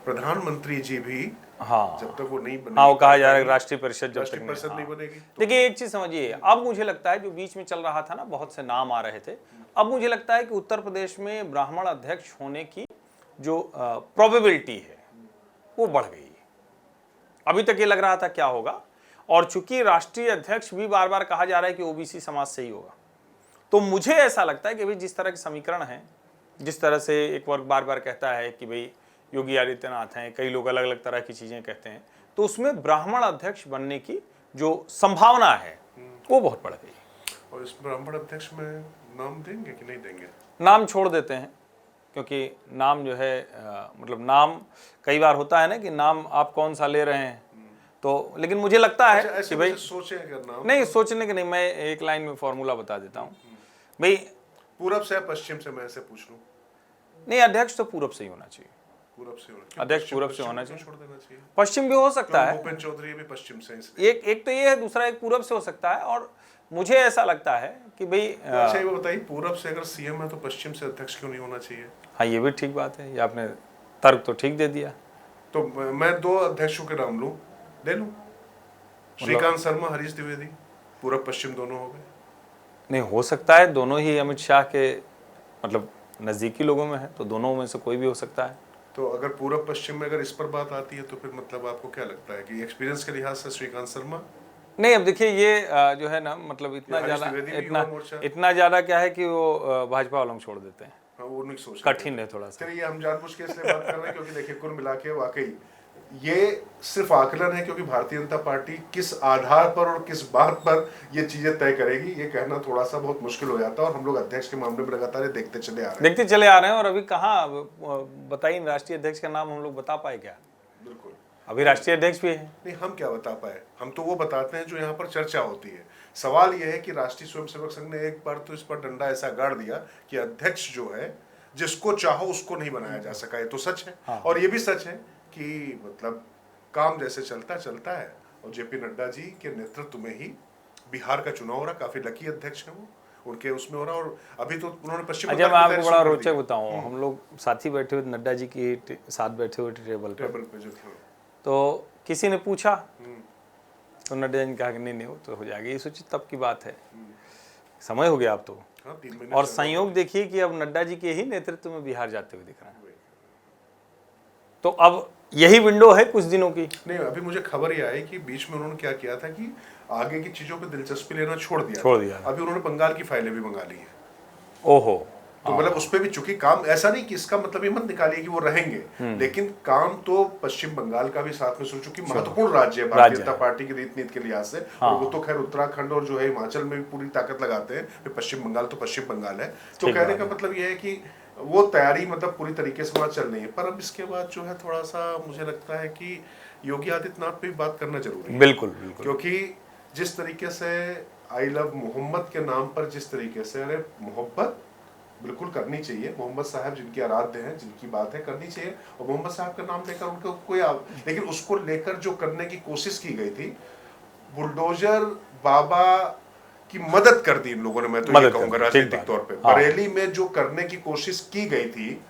प्रधानमंत्री जी भी, हाँ, जब तक वो नहीं बनेगी, हाँ, वो कहा जा रहा है राष्ट्रीय परिषद जब तक नहीं बनेगी। देखिए एक चीज समझिए, अब मुझे लगता है जो बीच में चल रहा था ना, बहुत से नाम आ रहे थे, अब मुझे लगता है कि उत्तर प्रदेश में ब्राह्मण अध्यक्ष होने की जो प्रोबेबिलिटी है वो बढ़ गई है। अभी तक ये लग रहा था क्या होगा, और चूंकि राष्ट्रीय अध्यक्ष भी बार बार कहा जा रहा है कि ओबीसी समाज से ही होगा, तो मुझे ऐसा लगता है कि भाई जिस तरह के समीकरण हैं, जिस तरह से एक वर्ग बार बार कहता है कि भाई योगी आदित्यनाथ हैं, कई लोग अलग अलग तरह की चीजें कहते हैं, तो उसमें ब्राह्मण अध्यक्ष बनने की जो संभावना है वो बहुत बढ़ गई। और इस ब्राह्मण अध्यक्ष में नाम देंगे कि नहीं देंगे? नाम छोड़ देते हैं, क्योंकि नाम जो है मतलब नाम कई बार होता है ना कि नाम आप कौन सा ले रहे हैं, तो लेकिन मुझे लगता है कि भाई सोचे नाम नहीं, सोचने के नहीं, मैं एक लाइन में फॉर्मूला बता देता हूँ भाई, पूरब से पश्चिम से मैं ऐसे पूछ लूं, नहीं अध्यक्ष तो पूरब से ही होना चाहिए, पूरब से होना अध्यक्ष पूरब से होना पश्चिम चाहिए। छोड़ देना चाहिए। पश्चिम भी हो सकता है, भूपेंद्र चौधरी भी पश्चिम से इसलिए। एक तो ये है, दूसरा एक पूरब से हो सकता है। और मुझे ऐसा लगता है कि भाई तो अच्छा ये बताइए, पूरब से अगर सीएम है तो पश्चिम से अध्यक्ष क्यों नहीं होना चाहिए? हाँ, ये भी ठीक बात है, ये आपने तर्क तो ठीक दे दिया। तो मैं 2 अध्यक्षों के नाम लूं, ले लूं, श्रीकांत शर्मा, हरीश द्विवेदी, पूरब पश्चिम दोनों हो गए। नहीं, हो सकता है दोनों ही अमित शाह के मतलब नज़दीकी लोगों में है, तो दोनों में से कोई भी हो सकता है। तो अगर पूरब पश्चिम में अगर इस पर बात आती है तो फिर मतलब आपको क्या लगता है कि एक्सपीरियंस के लिहाज से श्रीकांत शर्मा? नहीं, अब देखिए ये जो है ना, मतलब इतना हरीश ज़्यादा द्विवेदी भी युवा मोर्चा। इतना ज़्यादा क्या है कि वो भाजपा वालों को छोड़ देते हैं, हाँ, वो नहीं सोच कठिन है थोड़ा सा। चलिए हम जानबूझ के इसलिए बात कर रहे हैं क्योंकि देखिए कुल मिला के वाकई ये सिर्फ आकलन है, क्योंकि भारतीय जनता पार्टी किस आधार पर और किस बात पर ये चीजें तय करेगी ये कहना थोड़ा सा बहुत मुश्किल हो जाता है। और हम लोग अध्यक्ष के मामले में लगातार ये देखते चले आ रहे हैं। और अभी कहाँ बताइए, राष्ट्रीय अध्यक्ष का नाम हम लोग बता पाए क्या? बिल्कुल, अभी राष्ट्रीय अध्यक्ष भी है नहीं, हम क्या बता पाए, हम तो वो बताते हैं जो यहाँ पर चर्चा होती है। सवाल ये है कि राष्ट्रीय स्वयंसेवक संघ ने एक बार तो इस पर डंडा ऐसा गाड़ दिया कि अध्यक्ष जो है जिसको चाहो उसको नहीं बनाया जा सका, ये तो सच है। हाँ। और ये भी सच है कि मतलब काम जैसे चलता चलता है। और जेपी नड्डा जी के नेतृत्व में ही बिहार का चुनाव हो रहा, काफी लकी अध्यक्ष है वो, उनके उसमें हो रहा। और अभी तो उन्होंने पश्चिम जब मैं आपको बड़ा रोचक बताऊं, हम लोग साथी बैठे हुए नड्डा जी के साथ बैठे हुए टेबल पे जो थे, तो किसी ने पूछा तो नड्डा जी ने कहा कि नहीं वो तो हो जाएगी। ये सोचिए तब की बात है, समय हो गया अब तो। हाँ, 3 महीने और संयोग देखिए कि अब नड्डा जी के ही नेतृत्व में बिहार जाते हुए दिख रहा है। तो अब यही विंडो है कुछ दिनों की। नहीं, अभी मुझे खबर ये आई कि बीच में उन्होंने क्या किया था कि आगे की चीजों पे दिलचस्पी लेना छोड़ दिया। अभी उन्होंने बंगाल की फाइलें भी मंगा ली है। ओहो, तो मतलब उस पे भी चूंकि काम ऐसा नहीं कि इसका मतलब ये मत निकालिए कि वो रहेंगे, लेकिन काम तो पश्चिम बंगाल का भी साथ में शुरू, चूंकि महत्वपूर्ण राज्य है भारतीय जनता पार्टी की रीत नीति के लिहाज से। और वो तो खैर उत्तराखंड और जो है हिमाचल में भी पूरी ताकत लगाते हैं, पश्चिम बंगाल तो पश्चिम बंगाल है। तो कहने का मतलब ये है कि वो तैयारी मतलब पूरी तरीके से वहां चल रही है। पर अब इसके बाद जो है थोड़ा सा मुझे लगता है कि योगी आदित्यनाथ पे भी बात करना जरूरी है। बिल्कुल, क्योंकि जिस तरीके से आई लव मोहम्मद के नाम पर जिस तरीके से, अरे मोहब्बत बिल्कुल करनी चाहिए, मोहम्मद साहब जिनकी आराध्य हैं, जिनकी बात है करनी चाहिए। और मोहम्मद साहब का नाम लेकर उनको कोई लेकिन उसको लेकर जो करने की कोशिश की गई थी, बुलडोजर बाबा की मदद कर दी इन लोगों ने, मैं तो ये कहूंगा राजनीतिक तौर पे। बरेली में जो करने की कोशिश की गई थी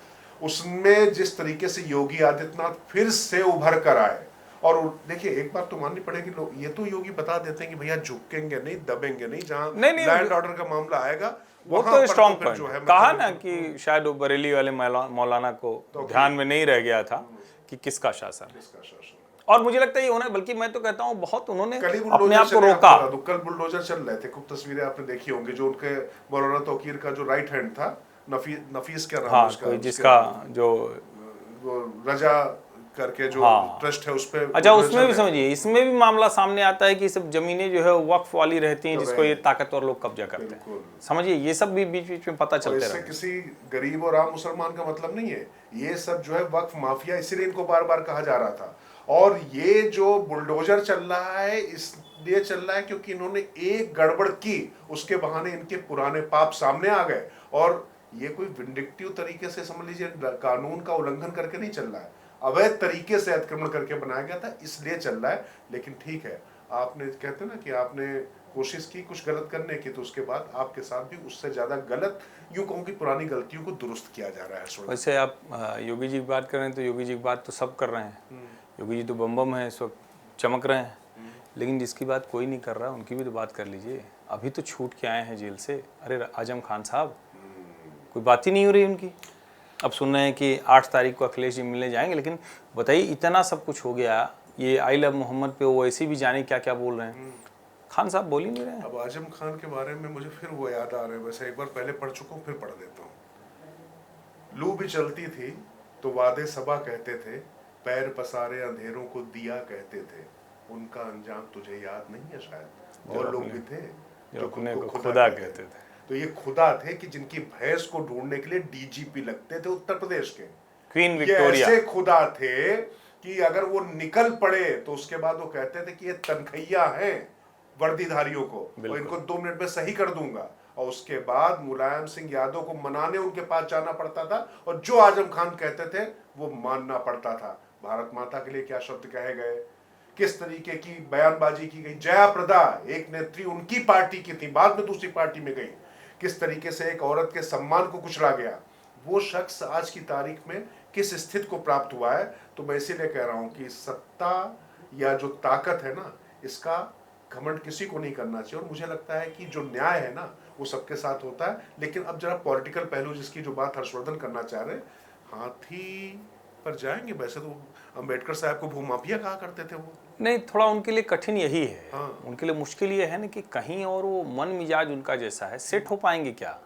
उसमें जिस तरीके से योगी आदित्यनाथ फिर से उभर कर आए। और देखिए एक बात तो माननी पड़ेगी, लोग ये तो योगी बता देते हैं कि भैया झुकेंगे नहीं, दबेंगे नहीं, जहां लैंड ऑर्डर का मामला आएगा वो तो स्ट्रॉन्ग पॉइंट जो है। कहा ना कि शायद वो बरेली वाले मौलाना को ध्यान में नहीं रह गया था कि किसका शासन। और मुझे लगता है ये होना, बल्कि मैं तो कहता हूँ बहुत उन्होंने अपने आप को रोका। कल बुलडोजर चल रहे थे, कुछ तस्वीरें आपने देखी होंगी, जो उनके मौलाना तौकीर का जो राइट हैंड था, नफीस क्या नाम उसका, जिसका जो रजा करके जो ट्रस्ट है उस पे। अच्छा, उसमें भी समझिए, इसमें भी मामला सामने आता है कि सब जमीनें जो है वक्फ वाली रहती हैं, जिसको ये ताकतवर लोग कब्जा करते हैं। समझिए ये सब भी बीच बीच में पता चलते रहता है। किसी गरीब और आम मुसलमान का मतलब नहीं है, ये सब जो है वक्फ माफिया, इसीलिए इनको बार बार कहा जा रहा था। और ये जो बुलडोजर चल रहा है इसलिए चल रहा है क्योंकि इन्होंने एक गड़बड़ की, उसके बहाने इनके पुराने पाप सामने आ गए। और ये कोई विंडिक्टिव तरीके से समझ लीजिए कानून का उल्लंघन करके नहीं चल रहा है, अवैध तरीके से अतिक्रमण करके बनाया गया था, इसलिए चल रहा है। लेकिन ठीक है, आपने कहते ना कि आपने कोशिश की कुछ गलत करने की, तो उसके बाद आपके साथ भी उससे ज्यादा गलत, यूं कहूं कि पुरानी गलतियों को दुरुस्त किया जा रहा है। वैसे आप योगी जी की बात कर रहे हैं तो योगी जी की बात तो सब कर रहे हैं, योगी जी तो बम है, इस वक्त चमक रहे हैं। लेकिन जिसकी बात कोई नहीं कर रहा उनकी भी तो बात कर लीजिए। अभी तो छूट के आए हैं जेल से, अरे आजम खान साहब, कोई बात ही नहीं हो रही उनकी। अब सुन रहे हैं कि 8 तारीख को अखिलेश जी मिलने जाएंगे, लेकिन बताइए इतना सब कुछ हो गया, ये आई लव मोहम्मद पे वो ऐसे भी जाने क्या क्या बोल रहे हैं, खान साहब बोल ही नहीं रहे हैं। अब आजम खान के बारे में मुझे फिर वो याद आ रहे हैं, वैसे एक बार पहले पढ़ चुका हूँ, फिर पढ़ देता हूँ। लू भी चलती थी तो वादे सबा कहते थे, पैर पसारे अंधेरों को दिया कहते थे, उनका अंजाम तुझे याद नहीं है शायद। और लोग भी थे जो खुदा कहते थे। तो ये खुदा थे कि जिनकी भैंस को ढूंढने के लिए डीजीपी लगते थे उत्तर प्रदेश के, क्वीन विक्टोरिया। ऐसे खुदा थे कि अगर वो निकल पड़े तो उसके बाद वो कहते थे कि ये तनखैया हैं वर्दीधारियों को, और इनको 2 मिनट में सही कर दूंगा। और उसके बाद मुलायम सिंह यादव को मनाने उनके पास जाना पड़ता था और जो आजम खान कहते थे वो मानना पड़ता था। भारत माता के लिए क्या शब्द कहे गए, किस तरीके की बयानबाजी की गई। जया प्रदा एक नेत्री उनकी पार्टी की थी, बाद में दूसरी पार्टी में गई, किस तरीके से एक औरत के सम्मान को कुचला गया। वो शख्स आज की तारीख में किस स्थिति को प्राप्त हुआ है। तो मैं इसीलिए कह रहा हूं कि सत्ता या जो ताकत है ना, इसका घमंड किसी को नहीं करना चाहिए। और मुझे लगता है कि जो न्याय है ना वो सबके साथ होता है। लेकिन अब जरा पॉलिटिकल पहलू जिसकी जो बात हर्षवर्धन करना चाह रहे, हाथी पर जाएंगे। वैसे तो अंबेडकर साहब को भूमाफिया कहा करते थे वो। नहीं, थोड़ा उनके लिए कठिन यही है। हाँ। उनके लिए मुश्किल ये है ना कि कहीं और वो मन मिजाज उनका जैसा है, सेट हो पाएंगे क्या,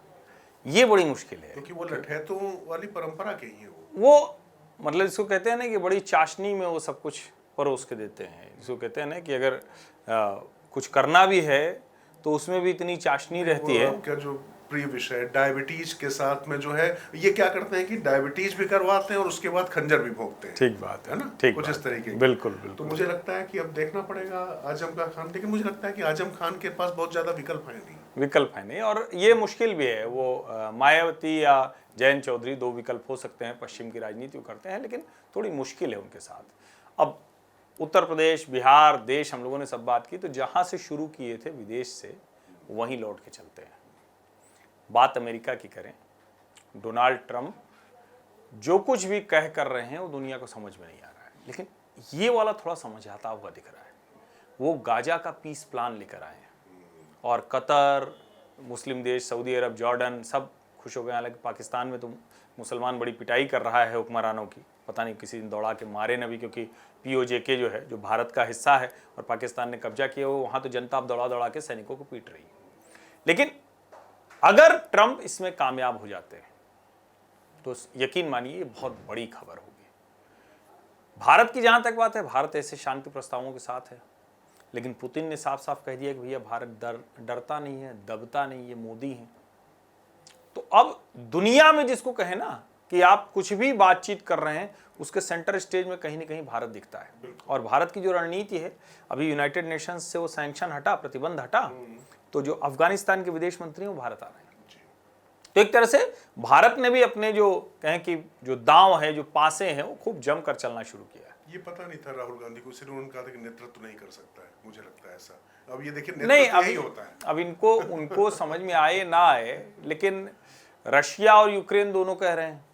ये बड़ी मुश्किल है। क्योंकि वो लठैतों वाली परंपरा के ही है वो मतलब इसको कहते हैं ना कि बड़ी चाशनी में वो सब कुछ परोस के देते हैं। इसको कहते हैं ना कि अगर कुछ करना भी है तो उसमें भी इतनी चाशनी रहती है। क्या जो प्रिय विषय डायबिटीज के साथ में जो है, ये क्या करते हैं कि डायबिटीज भी करवाते हैं और उसके बाद खंजर भी भोगते हैं। ठीक बात है ना, ठीक कुछ इस तरीके। बिल्कुल बिल्कुल। तो मुझे लगता है कि अब देखना पड़ेगा आजम का खान। लेकिन मुझे लगता है कि आजम खान के पास बहुत ज्यादा विकल्प है नहीं। और ये मुश्किल भी है। वो मायावती या जयंत चौधरी दो विकल्प हो सकते हैं, पश्चिम की राजनीति करते हैं, लेकिन थोड़ी मुश्किल है उनके साथ। अब उत्तर प्रदेश, बिहार, देश, हम लोगों ने सब बात की, तो जहां से शुरू किए थे विदेश से वहीं लौट के चलते हैं। बात अमेरिका की करें, डोनाल्ड ट्रंप जो कुछ भी कह कर रहे हैं वो दुनिया को समझ में नहीं आ रहा है, लेकिन ये वाला थोड़ा समझाता हुआ दिख रहा है। वो गाजा का पीस प्लान लेकर आए हैं और कतर, मुस्लिम देश, सऊदी अरब, जॉर्डन सब खुश हो गए। हालांकि पाकिस्तान में तो मुसलमान बड़ी पिटाई कर रहा है हुक्मरानों की, पता नहीं किसी दिन दौड़ा के मारे न भी, क्योंकि POJK जो है, जो भारत का हिस्सा है और पाकिस्तान ने कब्जा किया, वो वहाँ तो जनता अब दौड़ा दौड़ा के सैनिकों को पीट रही है। लेकिन अगर ट्रंप इसमें कामयाब हो जाते हैं तो यकीन मानिए ये बहुत बड़ी खबर होगी। भारत की जहाँ तक बात है, भारत ऐसे शांति प्रस्तावों के साथ है, लेकिन पुतिन ने साफ साफ कह दिया कि भैया भारत डरता नहीं है, दबता नहीं, ये मोदी हैं। तो अब दुनिया में जिसको कहे ना कि आप कुछ भी बातचीत कर रहे हैं, उसके सेंटर स्टेज में कहीं ना कहीं भारत दिखता है। और भारत की जो रणनीति है, अभी यूनाइटेड नेशंस से वो सैंक्शन हटा, प्रतिबंध हटा, तो जो अफगानिस्तान के विदेश मंत्री हैं वो भारत आ रहे हैं। तो एक तरह से भारत ने भी अपने जो कहें कि जो दांव है, जो पासे हैं, वो खूब जमकर चलना शुरू किया। ये पता नहीं था राहुल गांधी को, सिर्फ उन्होंने कहा था कि नेतृत्व नहीं कर सकता है, मुझे लगता है ऐसा। अब ये देखिए नहीं, यही होता है। अब इनको उनको समझ में आए ना आए, लेकिन रशिया और यूक्रेन दोनों कह रहे हैं।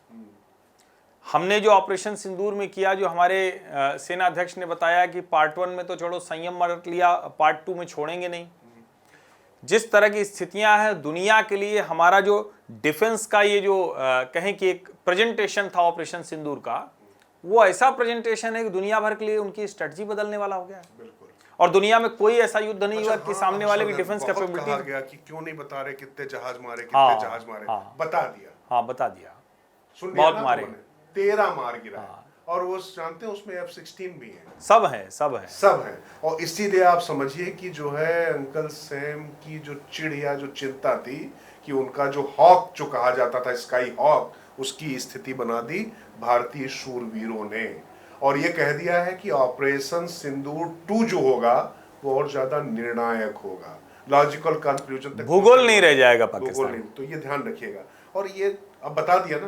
हमने जो ऑपरेशन सिंदूर में किया, जो हमारे सेना अध्यक्ष ने बताया कि पार्ट 1 में तो चलो संयम बरत लिया, पार्ट 2 में छोड़ेंगे नहीं। जिस तरह की स्थितियां हैं दुनिया के लिए, हमारा जो डिफेंस का ये जो कहें कि एक प्रेजेंटेशन था ऑपरेशन सिंदूर का, वो ऐसा प्रेजेंटेशन है कि दुनिया भर के लिए उनकी स्ट्रेटजी बदलने वाला हो गया है। और दुनिया में कोई ऐसा युद्ध नहीं हुआ कि सामने वाले की डिफेंस कैपेबिलिटी। कहा गया कि क्यों नहीं बता रहे कितने जहाज मारे, कितने जहाज मारे, बता दिया। हाँ, बता दिया, बहुत मारे, 13 मार गिरा। और वो जानते हैं उसमें F-16 भी है, सब है। और इसीलिए आप समझिए कि जो है अंकल सैम की जो चिड़ या जो चिंता थी कि उनका जो हॉक जो कहा जाता था, स्काई हॉक, उसकी स्थिति बना दी भारतीय शूरवीरों ने। और ये कह दिया है कि ऑपरेशन सिंदूर 2 जो होगा वो और ज्यादा निर्णायक होगा। लॉजिकल कंक्लूजन तक भूगोल नहीं रह जाएगा पाकिस्तान। तो ये ध्यान रखिएगा। और ये अब बता दिया ना,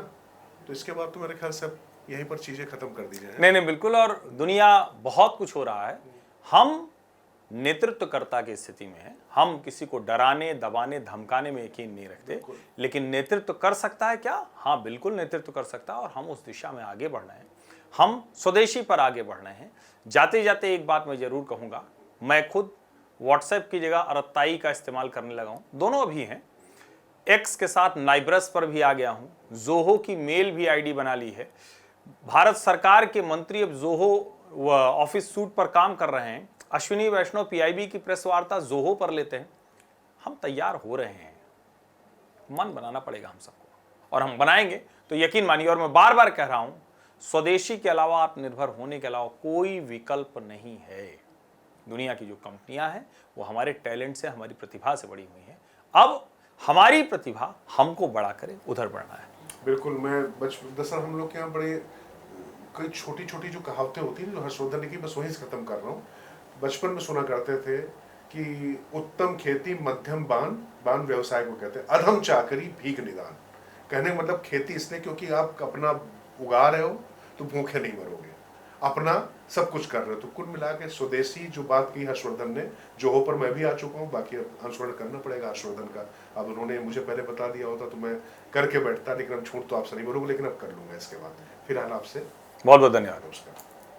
तो इसके बाद तो मेरे ख्याल से यहीं पर चीजें खत्म कर दी जाए। नहीं, बिल्कुल। और दुनिया बहुत कुछ हो रहा है। हम नेतृत्वकर्ता की स्थिति में हैं। हम किसी को डराने, दबाने, धमकाने में यकीन नहीं रखते, लेकिन नेतृत्व कर सकता है क्या? हाँ, बिल्कुल नेतृत्व कर सकता है। और हम उस दिशा में आगे बढ़ रहे हैं। हम स्वदेशी पर आगे बढ़ रहे हैं। जाते जाते एक बात मैं जरूर कहूँगा, मैं खुद व्हाट्सएप की जगह अरत्ताई का इस्तेमाल करने लगा हूँ। दोनों अभी हैं। एक्स के साथ नाइब्रस पर भी आ गया हूँ। जोहो की मेल भी आईडी बना ली है। भारत सरकार के मंत्री अब जोहो ऑफिस सूट पर काम कर रहे हैं। अश्विनी वैष्णव PIB की प्रेस वार्ता जोहो पर लेते हैं। हम तैयार हो रहे हैं। मन बनाना पड़ेगा हम सबको, और हम बनाएंगे तो यकीन मानिए। और मैं बार बार कह रहा हूं, स्वदेशी के अलावा, आत्मनिर्भर होने के अलावा कोई विकल्प नहीं है। दुनिया की जो कंपनियां हैं वो हमारे टैलेंट से, हमारी प्रतिभा से बड़ी हुई हैं। अब हमारी प्रतिभा हमको बड़ा करे, उधर बढ़ना है। बिल्कुल। मैं दरअसल हम लोग के यहाँ बड़े कई छोटी छोटी जो कहावतें होती हैं जो हर्षवर्धन ने की, बस वहीं से खत्म कर रहा हूँ। बचपन में सुना करते थे कि उत्तम खेती मध्यम बान, बान व्यवसाय को कहते हैं, अधम चाकरी भीख निदान। कहने का मतलब खेती इसलिए क्योंकि आप अपना उगा रहे हो तो भूखे नहीं मरोगे, अपना सब कुछ कर रहे हो। तो कुल मिला के स्वदेशी जो बात की हर्षवर्धन ने, जोहो पर मैं भी आ चुका हूँ, बाकी अनुसरण करना पड़ेगा हर्षवर्धन का। अब उन्होंने मुझे पहले बता दिया होता तो मैं करके बैठता, लेकिन अब छूट तो आपसे नहीं बोलूँगा, लेकिन अब कर लूँगा इसके बाद। फिलहाल आपसे बहुत बहुत धन्यवाद। नमस्कार।